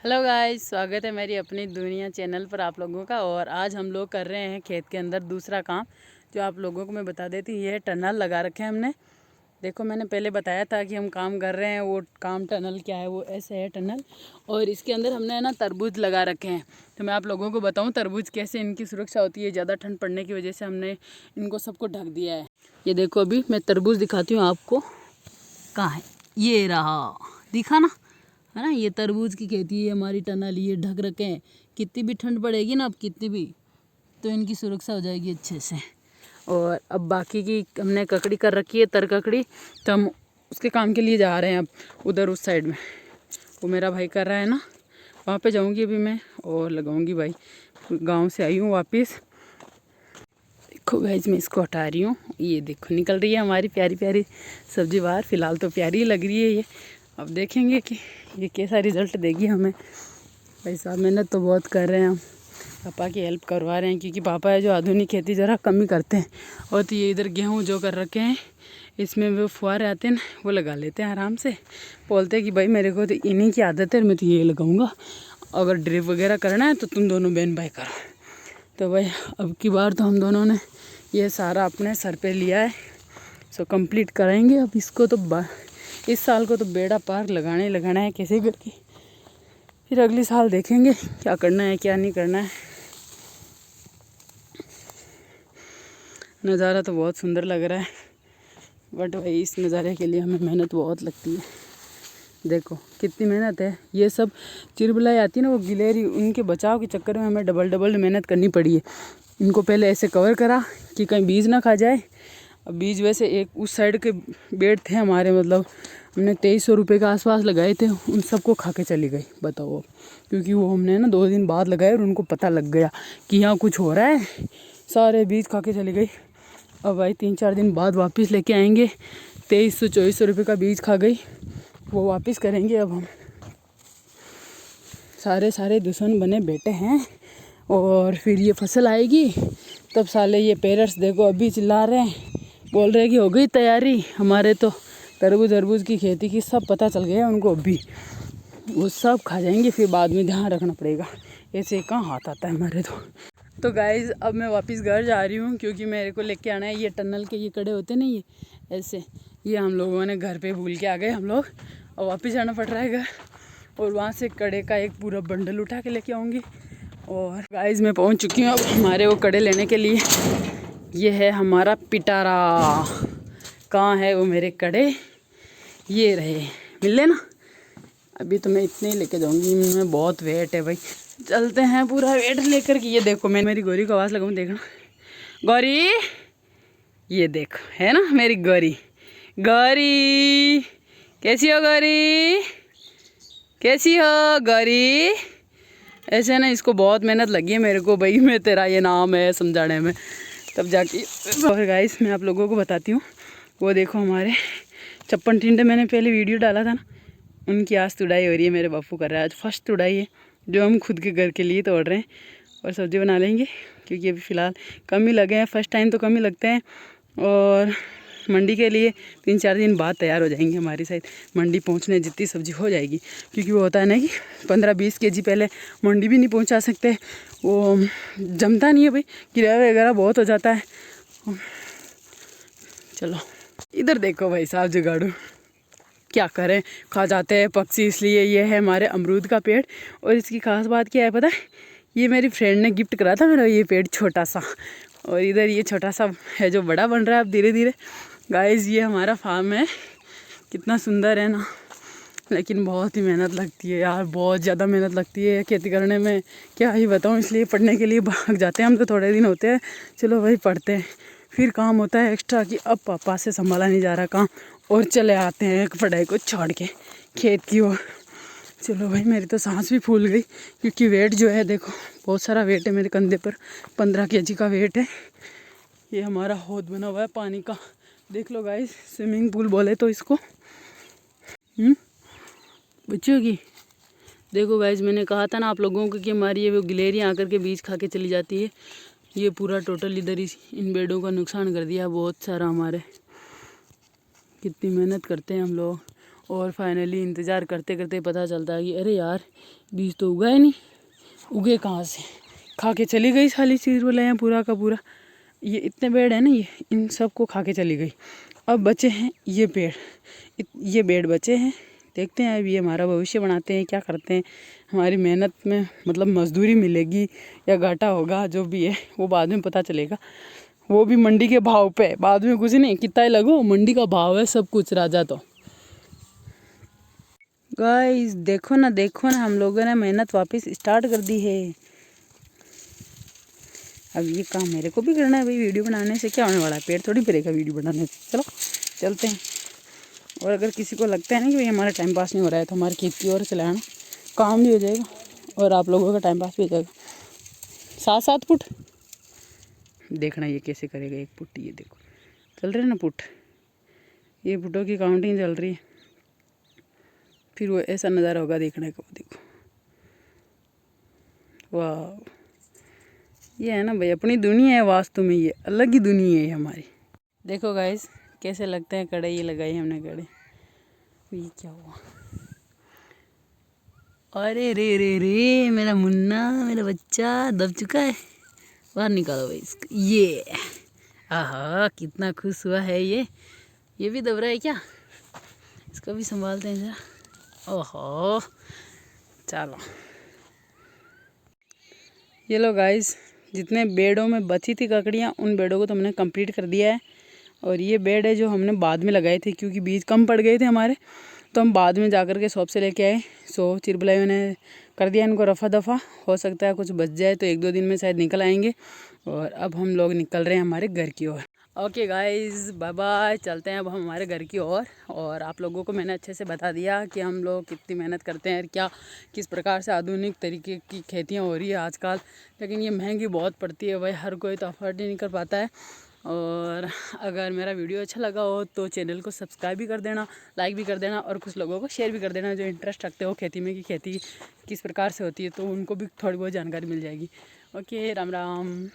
Hello guys, स्वागत है मेरी अपनी दुनिया चैनल पर आप लोगों का। और आज हम लोग कर रहे हैं खेत के अंदर दूसरा काम, जो आप लोगों को मैं बता देती हूँ। ये टनल लगा रखे हैं हमने। देखो, मैंने पहले बताया था कि हम काम कर रहे हैं, वो काम टनल क्या है, वो ऐसे है टनल। और इसके अंदर हमने ना तरबूज लगा रखे हैं। तो मैं आप लोगों को बताऊँ तरबूज कैसे इनकी सुरक्षा होती है। ज़्यादा ठंड पड़ने की वजह से हमने इनको सबको ढक दिया है। ये देखो, अभी मैं तरबूज दिखाती हूँ आपको। कहाँ है? ये रहा, दिखा ना, है ना। ये तरबूज की खेती है हमारी टनल, ये ढक रखे हैं। कितनी भी ठंड पड़ेगी ना, अब कितनी भी, तो इनकी सुरक्षा हो जाएगी अच्छे से। और अब बाकी की हमने ककड़ी कर रखी है, तर ककड़ी, तो हम उसके काम के लिए जा रहे हैं अब उधर उस साइड में। वो मेरा भाई कर रहा है ना, वहाँ पे जाऊँगी अभी मैं और लगाऊँगी। भाई गाँव से आई हूँ वापस। देखो गाइस, मैं इसको हटा रही हूँ। ये देखो निकल रही है हमारी प्यारी प्यारी सब्जी बाहर। फ़िलहाल तो प्यारी लग रही है ये। अब देखेंगे कि ये कैसा रिज़ल्ट देगी हमें। भाई साहब मेहनत तो बहुत कर रहे हैं हम, पापा की हेल्प करवा रहे हैं, क्योंकि पापा है जो आधुनिक खेती ज़रा कम ही करते हैं। और तो ये इधर गेहूँ जो कर रखे हैं, इसमें वो फुहारे आते हैं ना, वो लगा लेते हैं आराम से। बोलते हैं कि भाई मेरे को तो इन्हीं की आदत है, मैं तो ये लगाऊँगा, अगर ड्रिप वगैरह करना है तो तुम दोनों बहन भाई करो। तो भाई अब की बार तो हम दोनों ने ये सारा अपने सर पे लिया है, सो कंप्लीट कराएंगे अब इसको। तो इस साल को तो बेड़ा पार लगाना है कैसे करके। फिर अगले साल देखेंगे क्या करना है क्या नहीं करना है। नज़ारा तो बहुत सुंदर लग रहा है, बट भाई इस नज़ारे के लिए हमें मेहनत बहुत लगती है। देखो कितनी मेहनत है। ये सब चिरबलाई आती है ना, वो गिलहरी, उनके बचाव के चक्कर में हमें डबल मेहनत करनी पड़ी है। इनको पहले ऐसे कवर करा कि कहीं बीज ना खा जाए। अब बीज वैसे एक उस साइड के बेड थे हमारे, मतलब हमने 2300 रुपये के आसपास लगाए थे, उन सबको खा के चली गई, बताओ। क्योंकि वो हमने ना 2 दिन बाद लगाए और उनको पता लग गया कि यहाँ कुछ हो रहा है, सारे बीज खा के चली गई। अब भाई 3-4 दिन बाद वापस लेके आएंगे। 2300-2400 रुपये का बीज खा गई, वो वापस करेंगे। अब हम सारे दुश्मन बने बैठे हैं। और फिर ये फसल आएगी तब साले ये पेरेंट्स देखो अभी चिल्ला रहे हैं, बोल रहे हैं कि हो गई तैयारी। हमारे तो तरबूज की खेती की सब पता चल गया उनको, अभी वो सब खा जाएंगे। फिर बाद में ध्यान रखना पड़ेगा, ऐसे कहाँ हाथ आता है हमारे तो गाइज़ अब मैं वापस घर जा रही हूँ, क्योंकि मेरे को लेके आना है ये टनल के ये कड़े होते नहीं, ये ऐसे, ये हम लोगों ने घर पे भूल के आ गए हम लोग। और वापस जाना पड़ रहा है घर, और वहाँ से कड़े का एक पूरा बंडल उठा के लेके आऊँगी। और गाइज़ मैं पहुँच चुकी हूँ अब हमारे वो कड़े लेने के लिए। ये है हमारा पिटारा। कहाँ है वो मेरे कड़े? ये रहे, मिल लेना। अभी तो मैं इतने ही लेके जाऊँगी, इनमें बहुत वेट है भाई। चलते हैं पूरा वेट लेकर के। ये देखो, मैं मेरी गौरी को आवाज़ लगाऊँ, देखना गौरी, ये देखो है ना मेरी गौरी। गौरी कैसी हो? गौरी कैसी हो? गौरी ऐसे ना, इसको बहुत मेहनत लगी है मेरे को भाई, मैं तेरा ये नाम है समझाने में, तब जाके। और गाइस मैं आप लोगों को बताती हूँ, वो देखो हमारे चप्पन टिंडे, मैंने पहले वीडियो डाला था ना, उनकी आज तुड़ाई हो रही है। मेरे बापू कर रहा है आज फर्स्ट तुड़ाई है, जो हम खुद के घर के लिए तोड़ रहे हैं। और सब्ज़ी बना लेंगे, क्योंकि अभी फ़िलहाल कम ही लगे हैं, फर्स्ट टाइम तो कम ही लगते हैं। और मंडी के लिए 3-4 दिन बाद तैयार हो जाएंगे हमारी साइड। मंडी पहुंचने जितनी सब्ज़ी हो जाएगी, क्योंकि वो होता है ना कि 15-20 kg पहले मंडी भी नहीं पहुंचा सकते, वो जमता नहीं है भाई, किराया वगैरह बहुत हो जाता है। चलो इधर देखो भाई साहब, जुगाड़ू क्या करें, खा जाते हैं पक्षी, इसलिए ये है हमारे अमरूद का पेड़। और इसकी खास बात क्या है पता है? ये मेरी फ्रेंड ने गिफ्ट करा था मेरा ये पेड़ छोटा सा। और इधर ये छोटा सा है जो बड़ा बन रहा है अब धीरे धीरे। गाइस ये हमारा फार्म है, कितना सुंदर है ना, लेकिन बहुत ही मेहनत लगती है यार, बहुत ज़्यादा मेहनत लगती है खेती करने में, क्या ही बताऊँ। इसलिए पढ़ने के लिए भाग जाते हैं हम, तो थोड़े दिन होते हैं, चलो भाई पढ़ते हैं। फिर काम होता है एक्स्ट्रा कि अब पापा से संभाला नहीं जा रहा काम, और चले आते हैं पढ़ाई को छोड़ के खेत की ओर। चलो भाई मेरी तो सांस भी फूल गई, क्योंकि वेट जो है देखो, बहुत सारा वेट है मेरे कंधे पर, 15 kg का वेट है। ये हमारा हौद बना हुआ है पानी का, देख लो गाइस, स्विमिंग पूल बोले तो इसको। बच्चों की देखो गाइस, मैंने कहा था ना आप लोगों को कि हमारी ये वो गिलहरियाँ आकर के बीज खा के चली जाती है। ये पूरा टोटल इधर ही इन बेडों का नुकसान कर दिया बहुत सारा हमारे। कितनी मेहनत करते हैं हम लोग, और फाइनली इंतज़ार करते करते पता चलता है कि अरे यार बीज तो उगा ही नहीं, उगे कहाँ से, खा के चली गई साली चीज़ बोले हैं पूरा का पूरा। ये इतने पेड़ हैं ना, ये इन सब को खा के चली गई। अब बचे हैं ये पेड़, ये पेड़ बचे हैं। देखते हैं अब ये हमारा भविष्य बनाते हैं, क्या करते हैं। हमारी मेहनत में मतलब मजदूरी मिलेगी या घाटा होगा, जो भी है वो बाद में पता चलेगा। वो भी मंडी के भाव पे, बाद में कुछ नहीं, कितना ही लगो, मंडी का भाव है सब कुछ राजा। तो गाइस देखो ना हम लोगों ने मेहनत वापस स्टार्ट कर दी है। अब ये काम मेरे को भी करना है भाई, वीडियो बनाने से क्या होने वाला है, पेड़ थोड़ी फिरेगा वीडियो बनाने से। चलो चलते हैं। और अगर किसी को लगता है ना कि भाई हमारा टाइम पास नहीं हो रहा है, तो हमारे खेत की ओर चले आना, काम भी हो जाएगा और आप लोगों का टाइम पास भी हो जाएगा। 7-7 फुट देखना ये कैसे करेगा, 1 फुट, ये देखो चल रहे हैं ना फुट, ये फुटों की काउंटिंग चल रही है। फिर वो ऐसा नज़ारा होगा देखने का, देखो वाह। ये है ना भाई अपनी दुनिया है, वास्तव में ये अलग ही दुनिया है हमारी। देखो गाइस कैसे लगते हैं, कढ़ाई लगाई हमने कढ़ाई। ये क्या हुआ, अरे रे रे रे मेरा मुन्ना, मेरा बच्चा दब चुका है, बाहर निकालो भाई इसको। ये आहा कितना खुश हुआ है ये भी दब रहा है क्या, इसको भी संभालते हैं जरा। ओहो चलो, ये लो गाइस जितने बेड़ों में बची थी ककड़ियाँ, उन बेड़ों को तो हमने कंप्लीट कर दिया है। और ये बेड है जो हमने बाद में लगाए थे, क्योंकि बीज कम पड़ गए थे हमारे, तो हम बाद में जाकर के शॉप से लेके आए। सो चिरबलाई ने कर दिया इनको रफ़ा दफ़ा, हो सकता है कुछ बच जाए तो 1-2 दिन में शायद निकल आएंगे। और अब हम लोग निकल रहे हैं हमारे घर की ओर। ओके गाइस बाय बाय, चलते हैं अब हम हमारे घर की ओर। और आप लोगों को मैंने अच्छे से बता दिया कि हम लोग कितनी मेहनत करते हैं, क्या किस प्रकार से आधुनिक तरीके की खेतियाँ हो रही है आजकल। लेकिन ये महंगी बहुत पड़ती है भाई, हर कोई तो अफोर्ड ही नहीं कर पाता है। और अगर मेरा वीडियो अच्छा लगा हो तो चैनल को सब्सक्राइब भी कर देना, लाइक भी कर देना, और कुछ लोगों को शेयर भी कर देना जो इंटरेस्ट रखते हो खेती में, कि खेती किस प्रकार से होती है, तो उनको भी थोड़ी बहुत जानकारी मिल जाएगी। ओके राम राम।